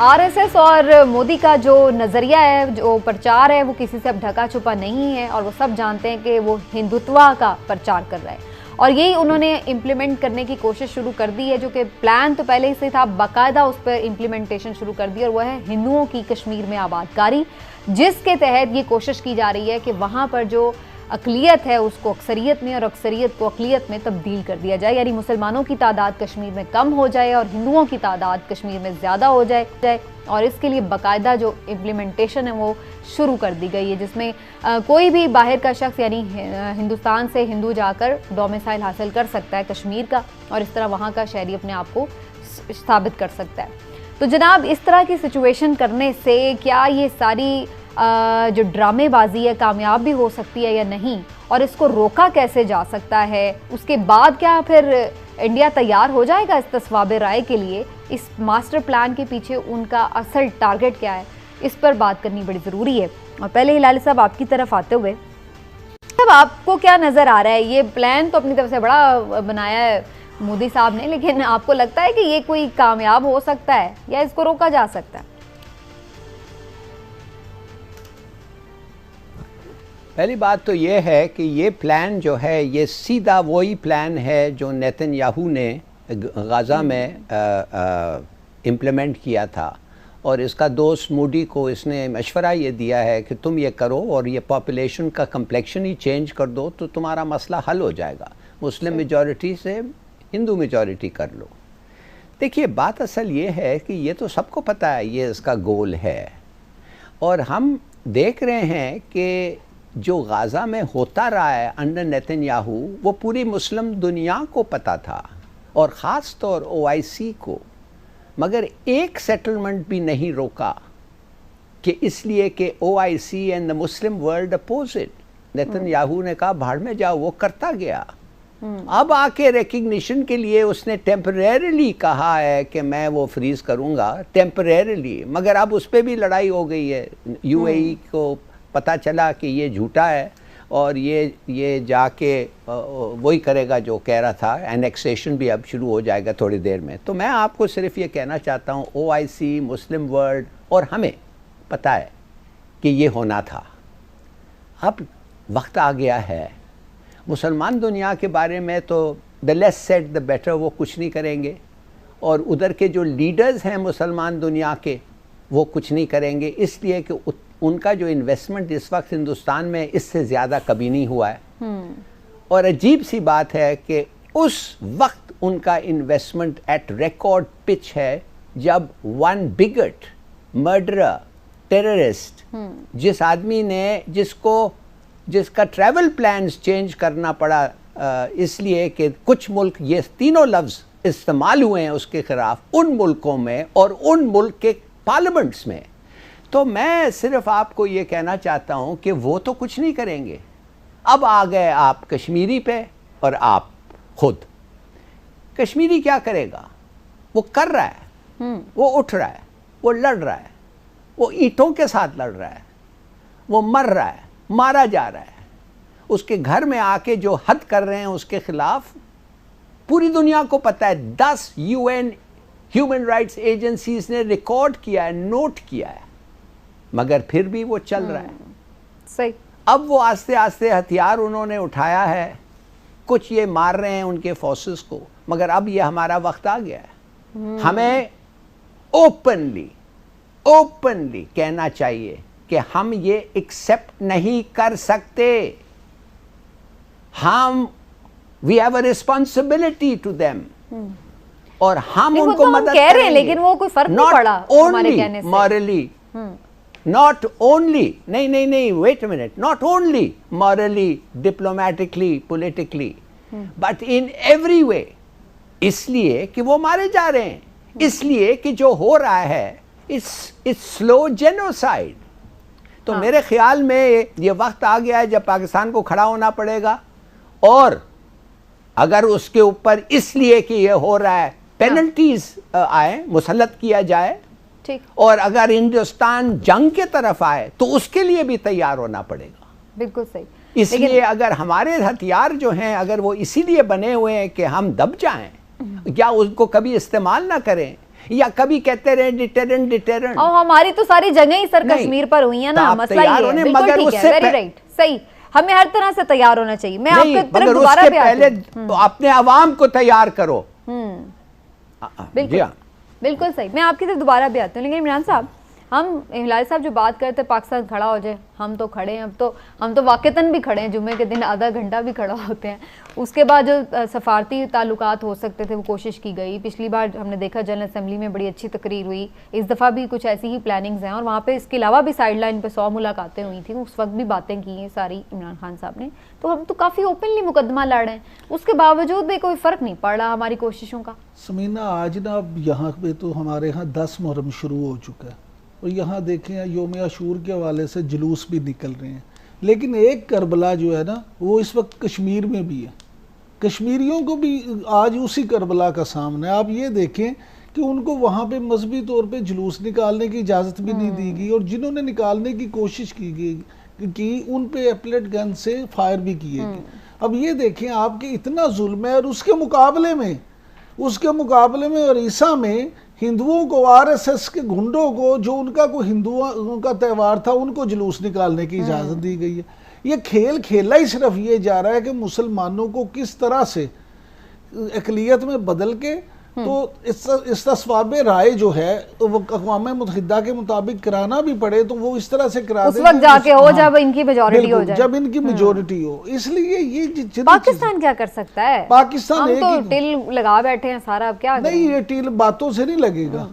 RSS और मोदी का जो नज़रिया है, जो प्रचार है, वो किसी से अब ढका छुपा नहीं है और वो सब जानते हैं कि वो हिंदुत्व का प्रचार कर रहा है और यही उन्होंने इम्प्लीमेंट करने की कोशिश शुरू कर दी है, जो कि प्लान तो पहले ही से था, बाकायदा उस पर इम्प्लीमेंटेशन शुरू कर दी और वह है हिंदुओं की कश्मीर में आबादकारी, जिसके तहत ये कोशिश की जा रही है कि वहाँ पर जो अक़लियत है उसको अक्सरियत में और अक्सरियत को अक़लियत में तब्दील कर दिया जाए, यानी मुसलमानों की तादाद कश्मीर में कम हो जाए और हिंदुओं की तादाद कश्मीर में ज़्यादा हो जाए और इसके लिए बाकायदा जो इम्प्लीमेंटेशन है वो शुरू कर दी गई है, जिसमें कोई भी बाहर का शख्स यानी हिंदुस्तान से हिंदू जाकर डोमिसाइल हासिल कर सकता है कश्मीर का और इस तरह वहाँ का शहरी अपने आप को साबित कर सकता है। तो जनाब, इस तरह की सिचुएशन करने से क्या ये सारी जो ड्रामेबाजी है कामयाब भी हो सकती है या नहीं, और इसको रोका कैसे जा सकता है? उसके बाद क्या फिर इंडिया तैयार हो जाएगा इस तस्वाबे राय के लिए? इस मास्टर प्लान के पीछे उनका असल टारगेट क्या है, इस पर बात करनी बड़ी ज़रूरी है। और पहले हिलाली साहब आपकी तरफ आते हुए, अब आपको क्या नज़र आ रहा है? ये प्लान तो अपनी तरफ से बड़ा बनाया है मोदी साहब ने, लेकिन आपको लगता है कि ये कोई कामयाब हो सकता है या इसको रोका जा सकता है? पहली बात तो ये है कि ये प्लान जो है ये सीधा वही प्लान है जो नेतन्याहू ने गाज़ा में इम्प्लीमेंट किया था और इसका दोस्त मूडी को इसने मशवरा ये दिया है कि तुम ये करो और ये पॉपुलेशन का कम्प्लेक्शन ही चेंज कर दो तो तुम्हारा मसला हल हो जाएगा, मुस्लिम मेजॉरिटी से हिंदू मेजॉरिटी कर लो। देखिए, बात असल ये है कि ये तो सबको पता है ये इसका गोल है और हम देख रहे हैं कि जो गाज़ा में होता रहा है अंडर नेतन्याहू वो पूरी मुस्लिम दुनिया को पता था और ख़ास तौर OIC को, मगर एक सेटलमेंट भी नहीं रोका कि इसलिए कि OIC and the Muslim world oppose it. Netanyahu ने कहा भाड़ में जाओ, वो करता गया। अब आके रिकग्निशन के लिए उसने टेम्परेरीली कहा है कि मैं वो फ्रीज करूँगा टेम्परेरीली, मगर अब उस पर भी लड़ाई हो गई है। UAE को पता चला कि ये झूठा है और ये जाके वही करेगा जो कह रहा था, एनेक्सेशन भी अब शुरू हो जाएगा थोड़ी देर में। तो मैं आपको सिर्फ ये कहना चाहता हूँ OIC, मुस्लिम वर्ल्ड और हमें पता है कि ये होना था। अब वक्त आ गया है। मुसलमान दुनिया के बारे में तो the less said the better, वो कुछ नहीं करेंगे और उधर के जो लीडर्स हैं मुसलमान दुनिया के वो कुछ नहीं करेंगे, इसलिए कि उनका जो इन्वेस्टमेंट इस वक्त हिंदुस्तान में इससे ज़्यादा कभी नहीं हुआ है। और अजीब सी बात है कि उस वक्त उनका इन्वेस्टमेंट एट रिकॉर्ड पिच है जब वन बिगट मर्डरर टेररिस्ट, जिस आदमी ने जिसका ट्रैवल प्लान्स चेंज करना पड़ा इसलिए कि कुछ मुल्क, ये तीनों लफ्ज़ इस्तेमाल हुए हैं उसके ख़िलाफ़, उन मुल्कों में और उन मुल्क के पार्लियामेंट्स में। तो मैं सिर्फ आपको ये कहना चाहता हूँ कि वो तो कुछ नहीं करेंगे। अब आ गए आप कश्मीरी पे और आप खुद। कश्मीरी क्या करेगा? वो कर रहा है, वो उठ रहा है, वो लड़ रहा है, वो ईंटों के साथ लड़ रहा है, वो मर रहा है, मारा जा रहा है। उसके घर में आके जो हद कर रहे हैं उसके खिलाफ पूरी दुनिया को पता है। 10 UN ह्यूमन राइट्स एजेंसीज ने रिकॉर्ड किया है, नोट किया है, मगर फिर भी वो चल रहा है। सही। अब वो आस्ते आस्ते हथियार उन्होंने उठाया है, कुछ ये मार रहे हैं उनके फोर्सेस को, मगर अब ये हमारा वक्त आ गया है। हमें ओपनली कहना चाहिए कि हम ये एक्सेप्ट नहीं कर सकते। We have a responsibility to them और हम उनको मदद कह रहे हैं, लेकिन वो कोई फर्क नहीं पड़ा हमारे कहने से। मॉरली not only, नहीं, wait a minute, not only morally, diplomatically, politically, but in every way। इसलिए कि वो मारे जा रहे हैं, इसलिए कि जो हो रहा है it's slow genocide। तो मेरे ख्याल में ये वक्त आ गया है जब पाकिस्तान को खड़ा होना पड़ेगा और अगर उसके ऊपर इसलिए कि ये हो रहा है पेनल्टीज आए, मुसल्लत किया जाए, और अगर हिंदुस्तान जंग के तरफ आए तो उसके लिए भी तैयार होना पड़ेगा। बिल्कुल सही। इसलिए अगर हमारे हथियार जो हैं अगर वो इसीलिए बने हुए हैं कि हम दब जाएं या उनको कभी इस्तेमाल ना करें या कभी कहते रहे डिटेरेंट डिटेरेंट, और हमारी तो सारी जगह ही सर कश्मीर पर हुई है ना, मसला ये है। बिल्कुल ठीक है, वेरी राइट, सही, हमें हर तरह से तैयार होना चाहिए। मैं आपके तरफ दोबारा भी पहले अपने आवाम को तैयार करो। बिल्कुल बिल्कुल सही, मैं आपकी तरफ दोबारा भी आती हूँ। लेकिन इमरान साहब, हम हिलाल साहब जो बात करते हैं पाकिस्तान खड़ा हो जाए, हम तो खड़े हैं, अब तो हम तो वाक़तन भी खड़े हैं, जुम्मे के दिन आधा घंटा भी खड़ा होते हैं। उसके बाद जो सफारती ताल्लुकात हो सकते थे वो कोशिश की गई। पिछली बार हमने देखा जनरल असम्बली में बड़ी अच्छी तकरीर हुई, इस दफ़ा भी कुछ ऐसी ही प्लानिंग्स हैं, और वहाँ पे इसके अलावा भी साइड लाइन पर 100 मुलाकातें हुई थी, उस वक्त भी बातें की हैं सारी इमरान खान साहब ने। तो हम तो काफ़ी ओपनली मुकदमा लड़ रहे हैं, उसके बावजूद भी कोई फ़र्क नहीं पड़ रहा हमारी कोशिशों का। समीना, आज ना अब यहाँ पे तो हमारे यहाँ 10 मुहर्रम शुरू हो चुका है, और यहाँ देखें योम आशूर के हवाले से जुलूस भी निकल रहे हैं। लेकिन एक करबला जो है ना, वो इस वक्त कश्मीर में भी है। कश्मीरियों को भी आज उसी करबला का सामना है। आप ये देखें कि उनको वहाँ पे मजहबी तौर पे जुलूस निकालने की इजाज़त भी नहीं दी गई, और जिन्होंने निकालने की कोशिश की गई कि उन पे एपलेट गन से फायर भी किए गए। अब ये देखें आपके इतना जुल्म है, और उसके मुकाबले में उड़ीसा में हिंदुओं को, आरएसएस के गुंडों को, जो उनका कोई हिंदुओं का त्यौहार था, उनको जुलूस निकालने की इजाज़त दी गई है। ये खेल खेला ही सिर्फ ये जा रहा है कि मुसलमानों को किस तरह से अक़लियत में बदल के तो इस्तिस्वाब राय जो है तो वो अक़वाम मुत्तहिदा के मुताबिक कराना भी पड़े, तो वो इस तरह से करा उस वक्त जाके हो जब इनकी मेजॉरिटी हो जाए, जब इनकी मेजॉरिटी हो। इसलिए ये पाकिस्तान क्या कर सकता है? पाकिस्तान हम तो टिल लगा बैठे हैं सारा, अब क्या नहीं, ये टिल बातों से नहीं लगेगा।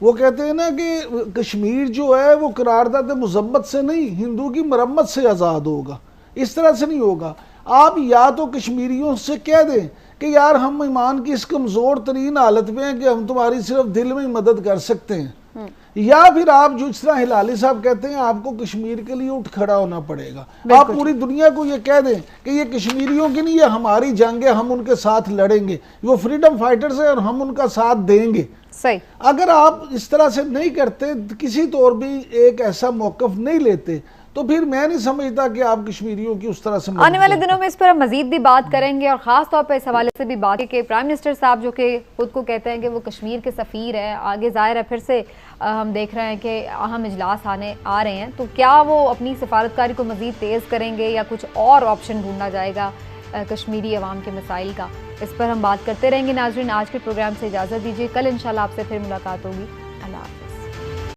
वो कहते हैं ना कि कश्मीर जो है वो करारदाद मुज़म्मत से नहीं, हिंदू की मरम्मत से आज़ाद होगा। इस तरह से नहीं होगा। आप या तो कश्मीरियों से कह दें कि यार हम ईमान की इस कमज़ोर तरीन हालत में हैं कि हम तुम्हारी सिर्फ दिल में ही मदद कर सकते हैं, या फिर आप जो इस तरह हिलाली साहब कहते हैं आपको कश्मीर के लिए उठ खड़ा होना पड़ेगा। आप पूरी दुनिया को ये कह दें कि ये कश्मीरियों की नहीं, ये हमारी जंग है, हम उनके साथ लड़ेंगे, वो फ्रीडम फाइटर्स है और हम उनका साथ देंगे। सही। अगर आप इस तरह से नहीं करते, किसी तौर भी एक ऐसा मौक़िफ़ नहीं लेते, तो फिर मैं नहीं समझता कि आप कश्मीरियों की उस तरह से आने वाले दिनों में इस पर हम मजीद भी बात करेंगे, और ख़ास तौर पर इस हवाले से भी बात कि प्राइम मिनिस्टर साहब जो कि खुद को कहते हैं कि वो कश्मीर के सफ़ीर है, आगे ज़ाहिर है फिर से हम देख रहे हैं कि अहम इजलास आ रहे हैं, तो क्या वो अपनी सफारतकारी को मज़ीद तेज़ करेंगे या कुछ और ऑप्शन ढूंढा जाएगा कश्मीरी अवाम के मसाइल का? इस पर हम बात करते रहेंगे। नाज़रीन, आज के प्रोग्राम से इजाज़त दीजिए, कल इंशाल्लाह आपसे फिर मुलाकात होगी।